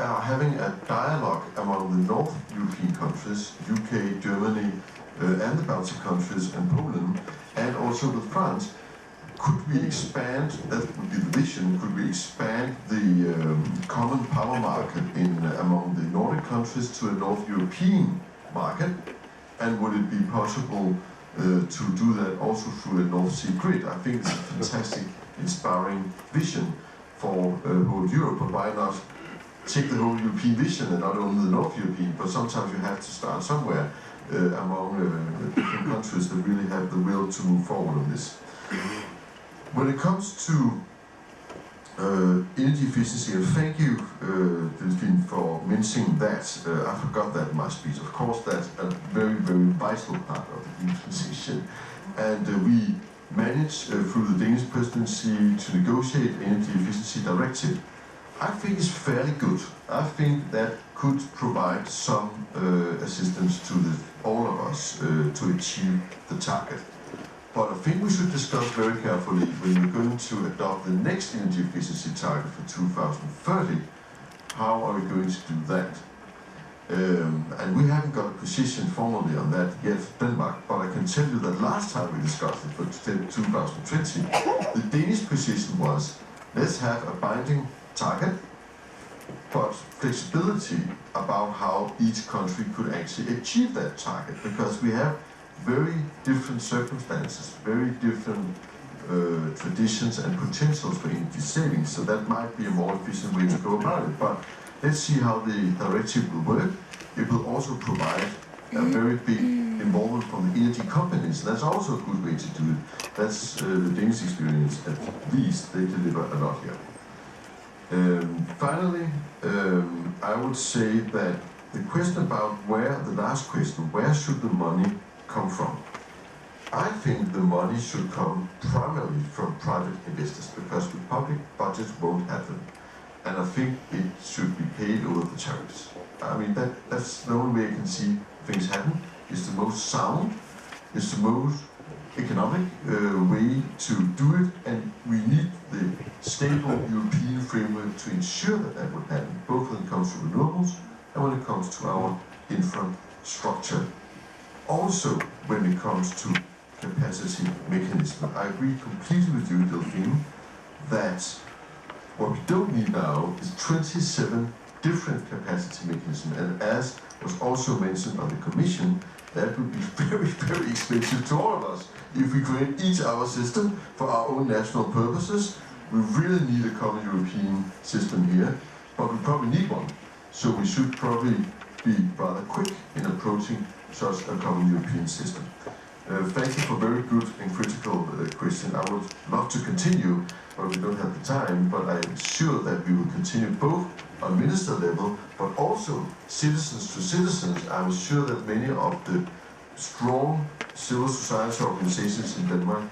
are having a dialogue among the North European countries, UK, Germany, and the Baltic countries, and Poland, and also with France. Could we expand, that would be the vision, could we expand the common power market among the Nordic countries to a North European market? And would it be possible to do that also through a North Sea grid? I think it's a fantastic, inspiring vision for whole Europe, but why not take the whole European vision and not only the North European, but sometimes you have to start somewhere among different countries that really have the will to move forward on this. When it comes to energy efficiency, and thank you, Delphine, for mentioning that. I forgot that in my speech. Of course, that's a very, very vital part of the green transition. And we managed through the Danish presidency to negotiate energy efficiency directive. I think it's fairly good. I think that could provide some assistance to all of us to achieve the target. But I think we should discuss very carefully when we're going to adopt the next energy efficiency target for 2030, how are we going to do that? And we haven't got a position formally on that yet, Denmark, but I can tell you that last time we discussed it for 2020, the Danish position was, let's have a binding target, but flexibility about how each country could actually achieve that target, because we have very different circumstances, very different traditions and potentials for energy savings, so that might be a more efficient way to go about it. But let's see how the directive will work. It will also provide a very big involvement from the energy companies. That's also a good way to do it. That's the Danish experience, at least. They deliver a lot here. Finally, I would say that the question about the last question, where should the money come from? I think the money should come primarily from private investors, because the public budgets won't have them. And I think it should be paid over the tariffs. I mean, that's the only way I can see things happen. It's the most sound, it's the most economic way to do it, and we need the stable European framework to ensure that that would happen, both when it comes to renewables and when it comes to our infrastructure. Also, when it comes to capacity mechanism, I agree completely with you, Delphine, that what we don't need now is 27 different capacity mechanisms, and as was also mentioned by the Commission, that would be very, very expensive to all of us. If we create each our system for our own national purposes, we really need a common European system here, but we probably need one. So we should probably be rather quick in approaching such a common European system. Thank you for a very good and critical question. I would love to continue, but we don't have the time. But I'm sure that we will continue both on minister level, but also citizens to citizens. I'm sure that many of the strong civil society organizations in Denmark,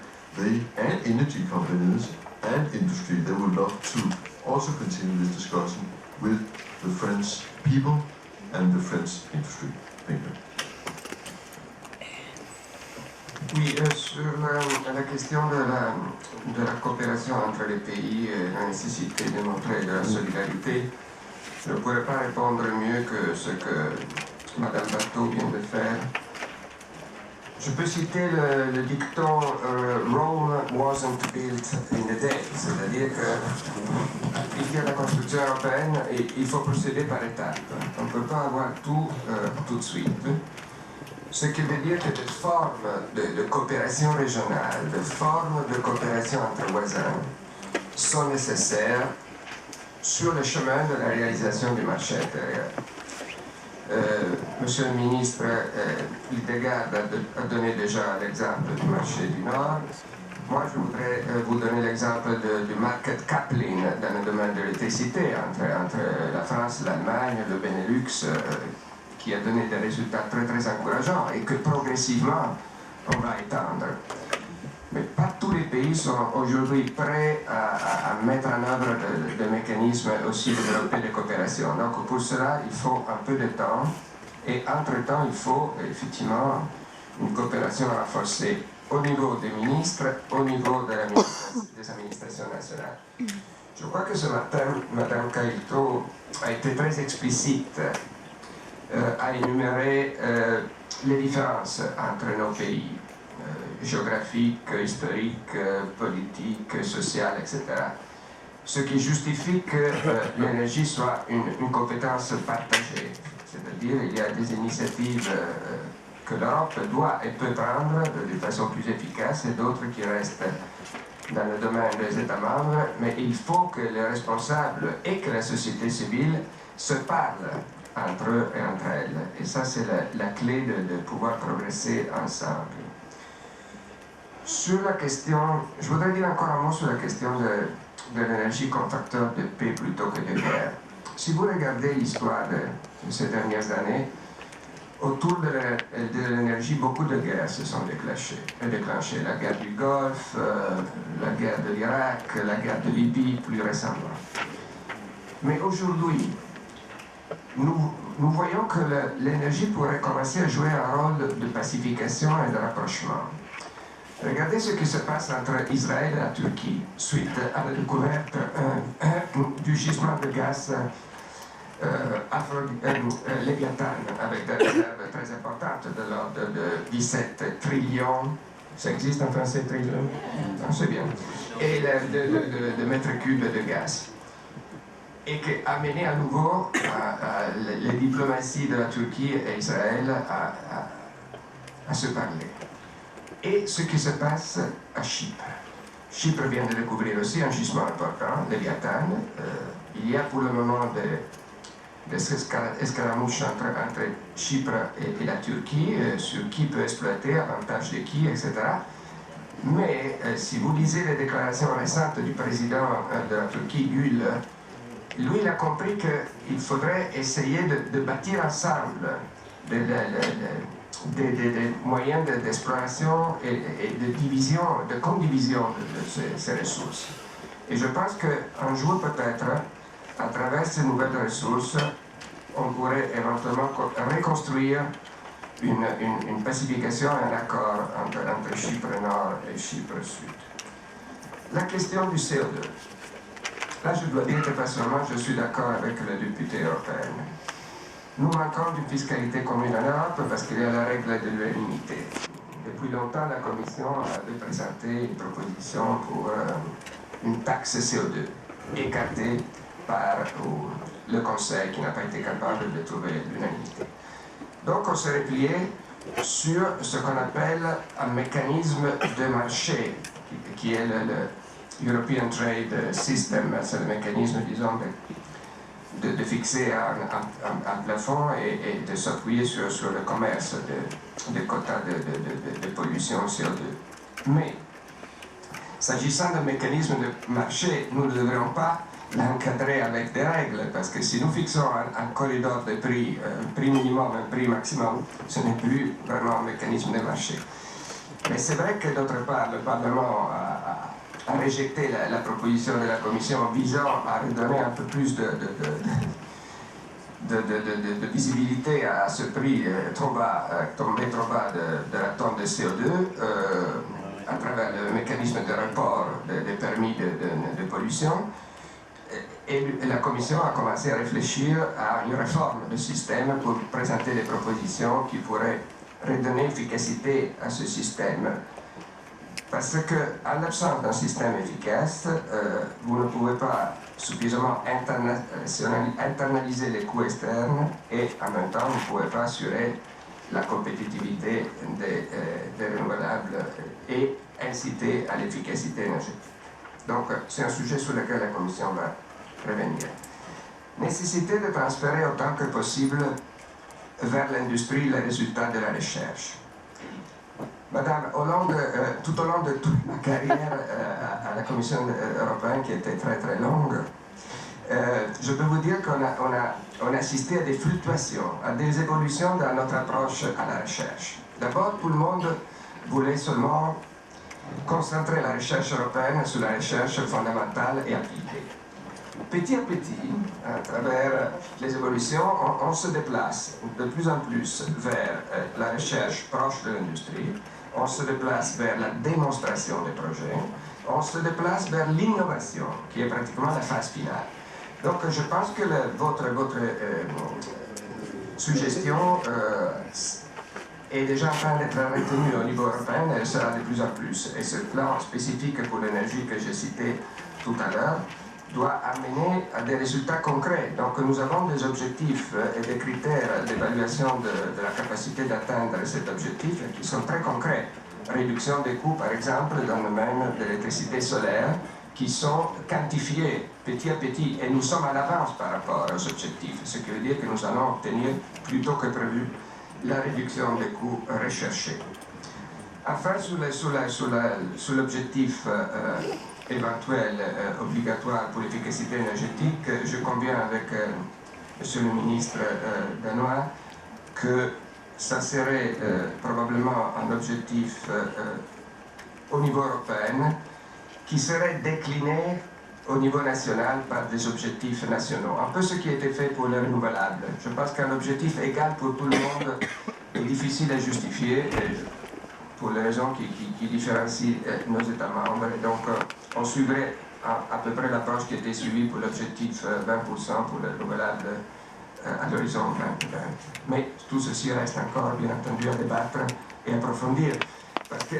and energy companies and industry, they would love to also continue this discussion with the French people and the French industry. Thank you. Oui, sur la question de la coopération entre les pays et la nécessité de montrer de la solidarité, je ne pourrais pas répondre mieux que ce que Mme Berthaud vient de faire. Je peux citer le dicton Rome wasn't built in a day, c'est-à-dire qu'il y a la construction européenne et il faut procéder par étapes. On ne peut pas avoir tout de suite. Ce qui veut dire que des formes de coopération régionale, des formes de coopération entre voisins sont nécessaires sur le chemin de la réalisation du marché intérieur. Monsieur le ministre Lidegaard a donné déjà l'exemple du marché du Nord. Moi, je voudrais vous donner l'exemple du market coupling dans le domaine de l'électricité entre la France, l'Allemagne, le Benelux, qui a donné des résultats très très encourageants et que progressivement on va étendre. Mais pas tous les pays sont aujourd'hui prêts à mettre en œuvre des mécanismes aussi développés de coopération. Donc pour cela, il faut un peu de temps et entre-temps, il faut effectivement une coopération renforcée au niveau des ministres, au niveau des administrations nationales. Je crois que ce matin, Mme Kaito a été très explicite à énumérer les différences entre nos pays, géographiques, historiques, politiques, sociales, etc. Ce qui justifie que l'énergie soit une compétence partagée. C'est-à-dire qu'il y a des initiatives que l'Europe doit et peut prendre de façon plus efficace et d'autres qui restent dans le domaine des États membres, mais il faut que les responsables et que la société civile se parlent entre eux et entre elles. Et ça, c'est la clé de pouvoir progresser ensemble. Sur la question, je voudrais dire encore un mot sur la question de l'énergie comme facteur de paix plutôt que de guerre. Si vous regardez l'histoire de ces dernières années, autour de l'énergie, beaucoup de guerres se sont déclenchées. La guerre du Golfe, la guerre de l'Irak, la guerre de Libye plus récemment. Mais aujourd'hui, nous voyons que l'énergie pourrait commencer à jouer un rôle de pacification et de rapprochement. Regardez ce qui se passe entre Israël et la Turquie suite à la découverte du gisement de gaz Léviathan, avec des réserves très importantes de l'ordre de 17 trillions, ça existe en français, trillion? Non, c'est bien, et de mètres cubes de gaz. Et qui a mené à nouveau les diplomaties de la Turquie et Israël à se parler. Et ce qui se passe à Chypre. Chypre vient de découvrir aussi un gisement important, Léviathan. Il y a pour le moment des escaramouches entre Chypre et la Turquie sur qui peut exploiter, avantage de qui, etc. Mais si vous lisez les déclarations récentes du président de la Turquie, Gül, lui, il a compris qu'il faudrait essayer de bâtir ensemble des moyens d'exploration et de division, de condivision de ces ressources. Et je pense qu'un jour, peut-être, à travers ces nouvelles ressources, on pourrait éventuellement reconstruire une pacification, un accord entre Chypre Nord et Chypre Sud. La question du CO2. Là, je dois dire que personnellement, je suis d'accord avec le député européen. Nous manquons d'une fiscalité commune en Europe parce qu'il y a la règle de l'unanimité. Depuis longtemps, la Commission avait présenté une proposition pour une taxe CO2, écartée par le Conseil qui n'a pas été capable de trouver l'unanimité. Donc on s'est replié sur ce qu'on appelle un mécanisme de marché, qui est le European Trade System, c'est le mécanisme, disons, de fixer un plafond et de s'appuyer sur le commerce de quotas de pollution CO2. Mais, s'agissant d'un mécanisme de marché, nous ne devrions pas l'encadrer avec des règles, parce que si nous fixons un corridor de prix, un prix minimum, un prix maximum, ce n'est plus vraiment un mécanisme de marché. Mais c'est vrai que d'autre part, le Parlement a rejeté la proposition de la Commission visant à redonner un peu plus de visibilité à ce prix trop bas, tombé trop bas de la tonne de CO2 à travers le mécanisme de report des permis de pollution. Et la Commission a commencé à réfléchir à une réforme du système pour présenter des propositions qui pourraient redonner efficacité à ce système. Parce qu'à l'absence d'un système efficace, vous ne pouvez pas suffisamment internaliser les coûts externes et en même temps, vous ne pouvez pas assurer la compétitivité des renouvelables et inciter à l'efficacité énergétique. Donc, c'est un sujet sur lequel la Commission va revenir. Nécessité de transférer autant que possible vers l'industrie les résultats de la recherche. Madame, tout au long de toute ma carrière à la Commission européenne, qui était très très longue, je peux vous dire qu'on a assisté à des fluctuations, à des évolutions dans notre approche à la recherche. D'abord, tout le monde voulait seulement concentrer la recherche européenne sur la recherche fondamentale et appliquée. Petit à petit, à travers les évolutions, on se déplace de plus en plus vers la recherche proche de l'industrie, on se déplace vers la démonstration des projets, on se déplace vers l'innovation, qui est pratiquement la phase finale. Donc je pense que votre suggestion est déjà en train d'être retenue au niveau européen, elle sera de plus en plus. Et ce plan spécifique pour l'énergie que j'ai cité tout à l'heure doit amener à des résultats concrets. Donc nous avons des objectifs et des critères d'évaluation de la capacité d'atteindre cet objectif qui sont très concrets. Réduction des coûts, par exemple, dans le domaine de l'électricité solaire, qui sont quantifiés petit à petit, et nous sommes à l'avance par rapport aux objectifs, ce qui veut dire que nous allons obtenir, plus tôt que prévu, la réduction des coûts recherchés. Enfin, sur l'objectif éventuel obligatoire pour l'efficacité énergétique, je conviens avec Monsieur le ministre danois que ça serait probablement un objectif au niveau européen qui serait décliné au niveau national par des objectifs nationaux. Un peu ce qui a été fait pour les renouvelables. Je pense qu'un objectif égal pour tout le monde est difficile à justifier pour les raisons qui différencient nos États membres. Et donc, on suivrait à peu près l'approche qui a été suivie pour l'objectif 20% pour les renouvelables à l'horizon 2020. Mais tout ceci reste encore, bien entendu, à débattre et approfondir. Parce que,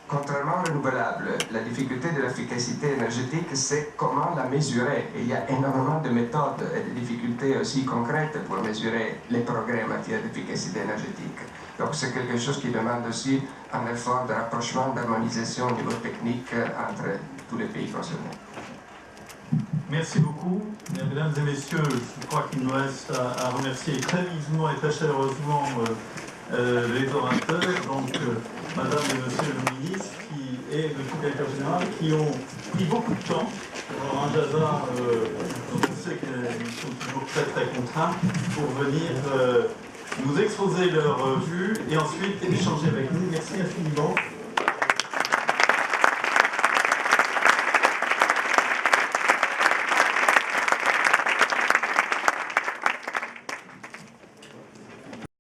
contrairement aux renouvelables, la difficulté de l'efficacité énergétique, c'est comment la mesurer. Et il y a énormément de méthodes et de difficultés aussi concrètes pour mesurer les progrès en matière d'efficacité énergétique. Donc c'est quelque chose qui demande aussi un effort de rapprochement, d'harmonisation au niveau technique entre tous les pays concernés. Merci beaucoup. Mesdames et messieurs, je crois qu'il nous reste à remercier très vivement et très chaleureusement les orateurs, donc Madame et Monsieur le ministre et le secrétaire général, qui ont pris beaucoup de temps. Alors, un Jaza, on sait qu'ils sont toujours très très contraints pour venir nous exposer leur vue et ensuite échanger avec nous. Merci infiniment.